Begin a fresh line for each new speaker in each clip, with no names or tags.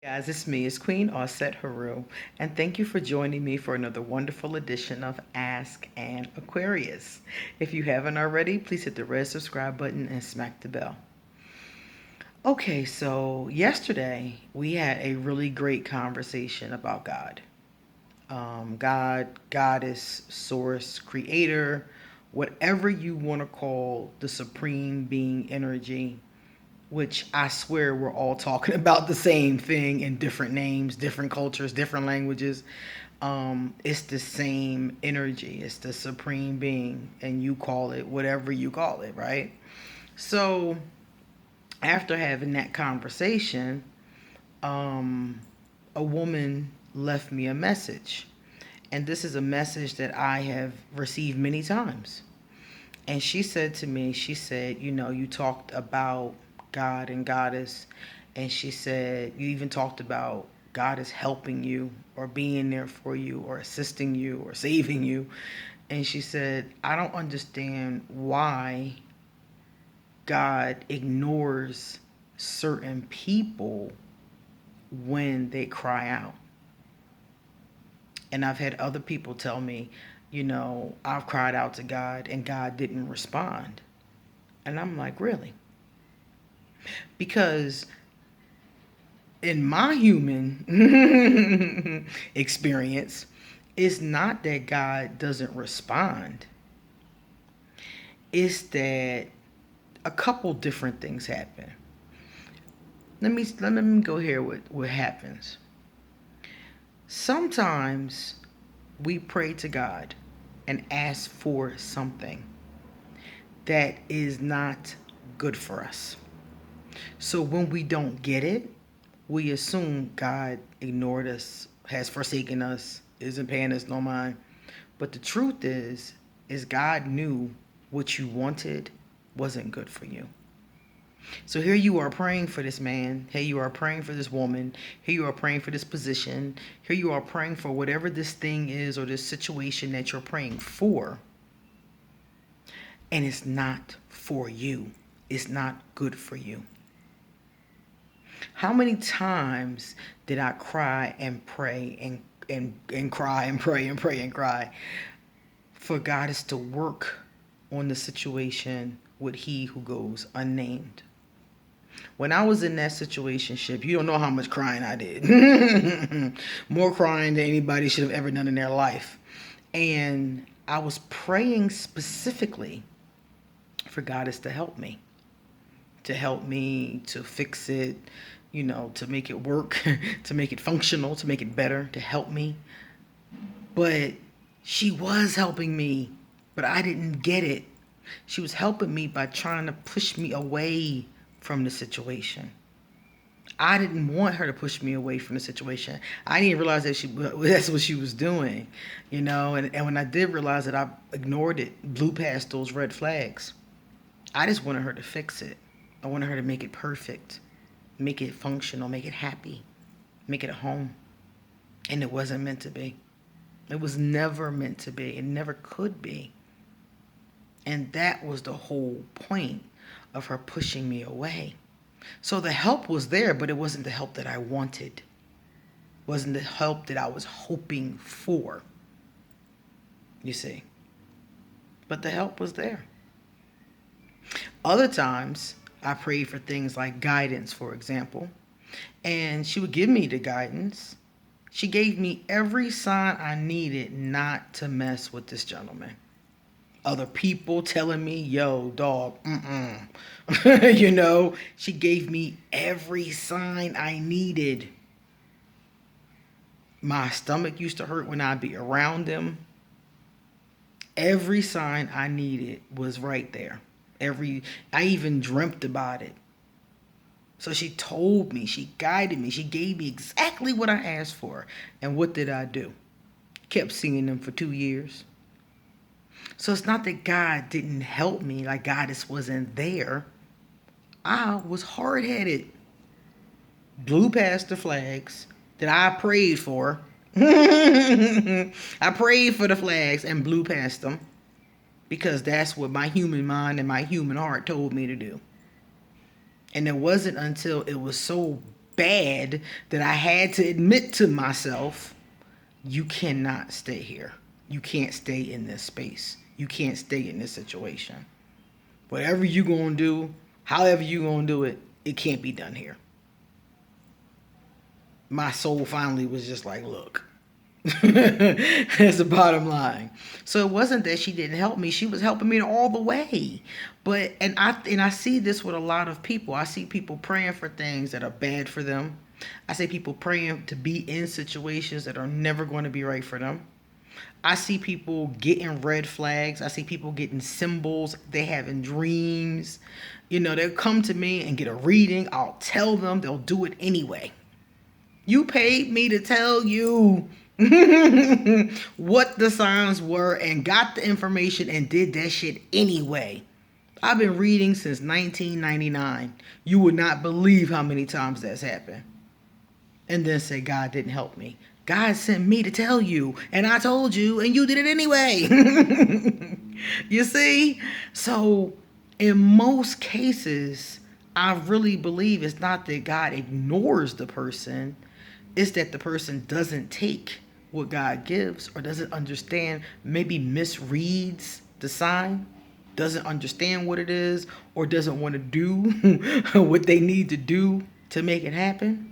Guys, it's me, it's Queen Osset Haru, and thank you for joining me for another wonderful edition of Ask an Aquarius. If you haven't already, please hit the red subscribe button and smack the bell. Okay, so yesterday we had a really great conversation about God. God, Goddess, Source, Creator, whatever you want to call the Supreme Being energy, which I swear we're all talking about the same thing in different names, different cultures, different languages. It's the same energy. It's the supreme being, and you call it whatever you call it, right? So after having that conversation, um, a woman left me a message, and this is a message that I have received many times. And she said to me, she said, you talked about God and Goddess. And she said, you even talked about God is helping you or being there for you or assisting you or saving you. And she said, I don't understand why God ignores certain people when they cry out. And I've had other people tell me, I've cried out to God and God didn't respond. And I'm like, really? Because in my human experience, it's not that God doesn't respond. It's that a couple different things happen. Let me go here with what happens. Sometimes we pray to God and ask for something that is not good for us. So when we don't get it, we assume God ignored us, has forsaken us, isn't paying us no mind. But the truth is God knew what you wanted wasn't good for you. So here you are praying for this man. Here you are praying for this woman. Here you are praying for this position. Here you are praying for whatever this thing is or this situation that you're praying for. And it's not for you. It's not good for you. How many times did I cry and pray and cry and pray and pray and cry for God is to work on the situation with he who goes unnamed? When I was in that situationship, you don't know how much crying I did. More crying than anybody should have ever done in their life. And I was praying specifically for God is to help me. To help me to fix it, to make it work, to make it functional, to make it better, to help me. But she was helping me, but I didn't get it. She was helping me by trying to push me away from the situation. I didn't want her to push me away from the situation. I didn't realize that's what she was doing, and when I did realize it, I ignored it, blew past those red flags. I just wanted her to fix it. I wanted her to make it perfect, make it functional, make it happy, make it a home. And it wasn't meant to be. It was never meant to be. It never could be. And that was the whole point of her pushing me away. So the help was there, but it wasn't the help that I wanted. It wasn't the help that I was hoping for. You see. But the help was there. Other times, I prayed for things like guidance, for example, and she would give me the guidance. She gave me every sign I needed not to mess with this gentleman. Other people telling me, yo, dog, she gave me every sign I needed. My stomach used to hurt when I'd be around him. Every sign I needed was right there. I even dreamt about it. So she told me, she guided me, she gave me exactly what I asked for. And what did I do? Kept seeing them for 2 years. So it's not that God didn't help me, like God just wasn't there. I was hard-headed. Blew past the flags that I prayed for. I prayed for the flags and blew past them. Because that's what my human mind and my human heart told me to do. And it wasn't until it was so bad that I had to admit to myself, you cannot stay here. You can't stay in this space. You can't stay in this situation. Whatever you gonna do, however you gonna do it, it can't be done here. My soul finally was just like, look. That's the bottom line. So it wasn't that she didn't help me. She was helping me all the way. But I see this with a lot of people. I see people praying for things that are bad for them. I see people praying to be in situations that are never going to be right for them. I see people getting red flags. I see people getting symbols. They having dreams. They'll come to me and get a reading. I'll tell them. They'll do it anyway. You paid me to tell you what the signs were and got the information and did that shit anyway. I've been reading since 1999. You would not believe how many times that's happened. And then say God didn't help me. God sent me to tell you, and I told you, and you did it anyway. You see? So in most cases, I really believe it's not that God ignores the person. It's that the person doesn't take what God gives or doesn't understand, maybe misreads the sign, doesn't understand what it is, or doesn't want to do what they need to do to make it happen.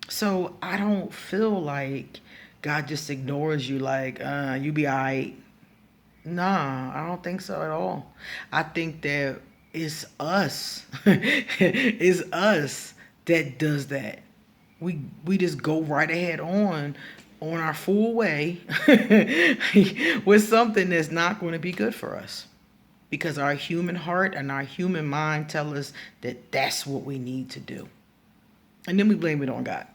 So I don't feel like God just ignores you like, you be all right. Nah, I don't think so at all. I think that it's us. It's us that does that. We just go right ahead on our full way with something that's not going to be good for us. Because our human heart and our human mind tell us that that's what we need to do. And then we blame it on God.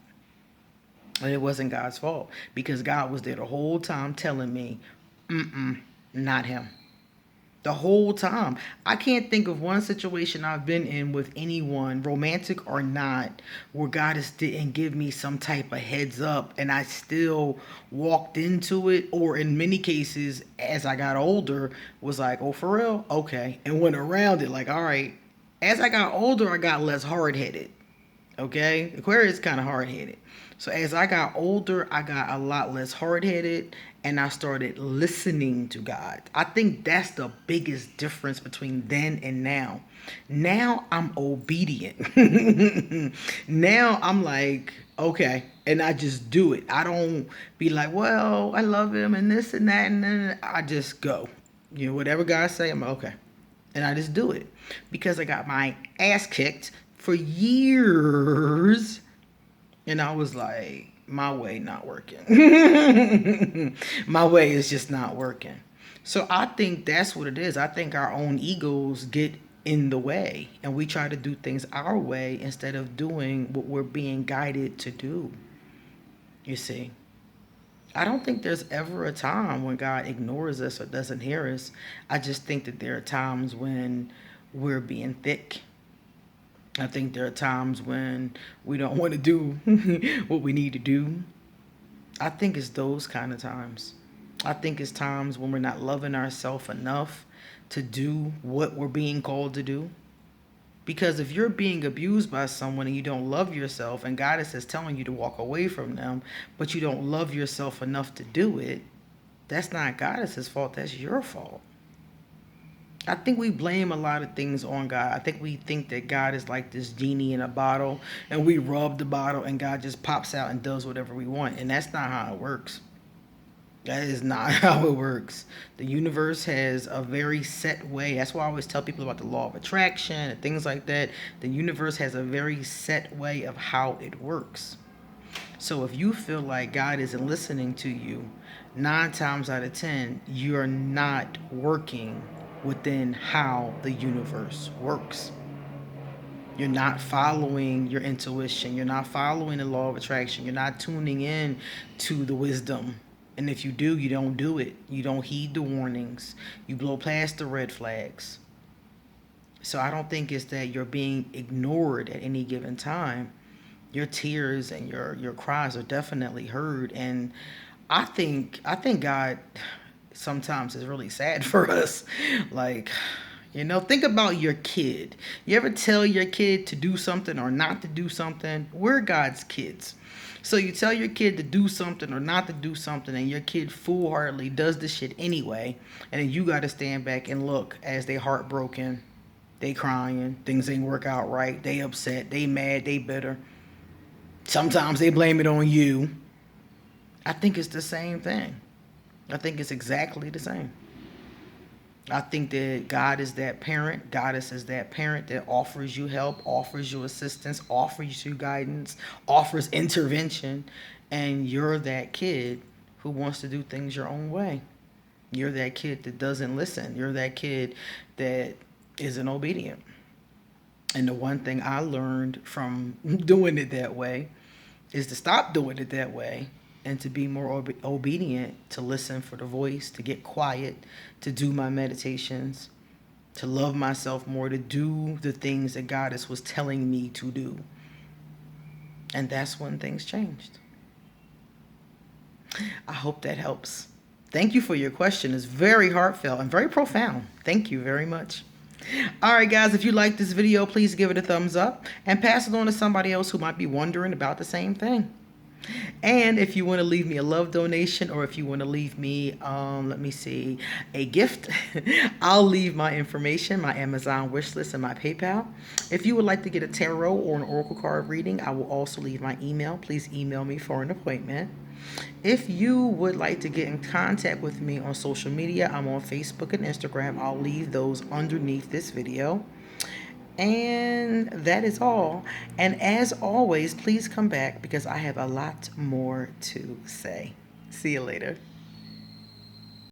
And it wasn't God's fault because God was there the whole time telling me, not him. The whole time. I can't think of one situation I've been in with anyone, romantic or not, where God just didn't give me some type of heads up and I still walked into it, or in many cases, as I got older, was like, oh, for real? Okay. And went around it like, all right. As I got older, I got less hard-headed. Okay? Aquarius is kind of hard-headed. So as I got older, I got a lot less hard-headed and I started listening to God. I think that's the biggest difference between then and now. Now I'm obedient. Now I'm like, okay, and I just do it. I don't be like, well, I love him and this and that, and then I just go. Whatever God say, I'm like, okay. And I just do it because I got my ass kicked for years. And I was like, my way not working. My way is just not working. So I think that's what it is. I think our own egos get in the way and we try to do things our way instead of doing what we're being guided to do. You see, I don't think there's ever a time when God ignores us or doesn't hear us. I just think that there are times when we're being thick. I think there are times when we don't want to do what we need to do. I think it's those kind of times. I think it's times when we're not loving ourselves enough to do what we're being called to do. Because if you're being abused by someone and you don't love yourself and God is telling you to walk away from them, but you don't love yourself enough to do it, that's not God's fault. That's your fault. I think we blame a lot of things on God. I think we think that God is like this genie in a bottle and we rub the bottle and God just pops out and does whatever we want. And that's not how it works. That is not how it works. The universe has a very set way. That's why I always tell people about the law of attraction and things like that. The universe has a very set way of how it works. So if you feel like God isn't listening to you, 9 times out of 10, you're not working within how the universe works. You're not following your intuition. You're not following the law of attraction. You're not tuning in to the wisdom. And if you do, you don't do it. You don't heed the warnings. You blow past the red flags. So I don't think it's that you're being ignored at any given time. Your tears and your cries are definitely heard. And I think God sometimes is really sad for us. Like, You know, think about your kid. You ever tell your kid to do something or not to do something? We're God's kids. So you tell your kid to do something or not to do something, and your kid foolhardily does the shit anyway, and then you got to stand back and look as they heartbroken, they crying, things ain't work out right, they upset, they mad, they bitter. Sometimes they blame it on you. I think it's the same thing. I think it's exactly the same. I think that God is that parent, Goddess is that parent that offers you help, offers you assistance, offers you guidance, offers intervention, and you're that kid who wants to do things your own way. You're that kid that doesn't listen. You're that kid that isn't obedient. And the one thing I learned from doing it that way is to stop doing it that way and to be more obedient, to listen for the voice, to get quiet, to do my meditations, to love myself more, to do the things that Goddess was telling me to do. And that's when things changed. I hope that helps. Thank you for your question. It's very heartfelt and very profound. Thank you very much. All right, guys, if you like this video, please give it a thumbs up and pass it on to somebody else who might be wondering about the same thing. And if you want to leave me a love donation, or if you want to leave me, let me see, a gift, I'll leave my information, my Amazon wish list, and my PayPal. If you would like to get a tarot or an oracle card reading, I will also leave my email. Please email me for an appointment. If you would like to get in contact with me on social media, I'm on Facebook and Instagram. I'll leave those underneath this video. And that is all. And as always, please come back because I have a lot more to say. See you later.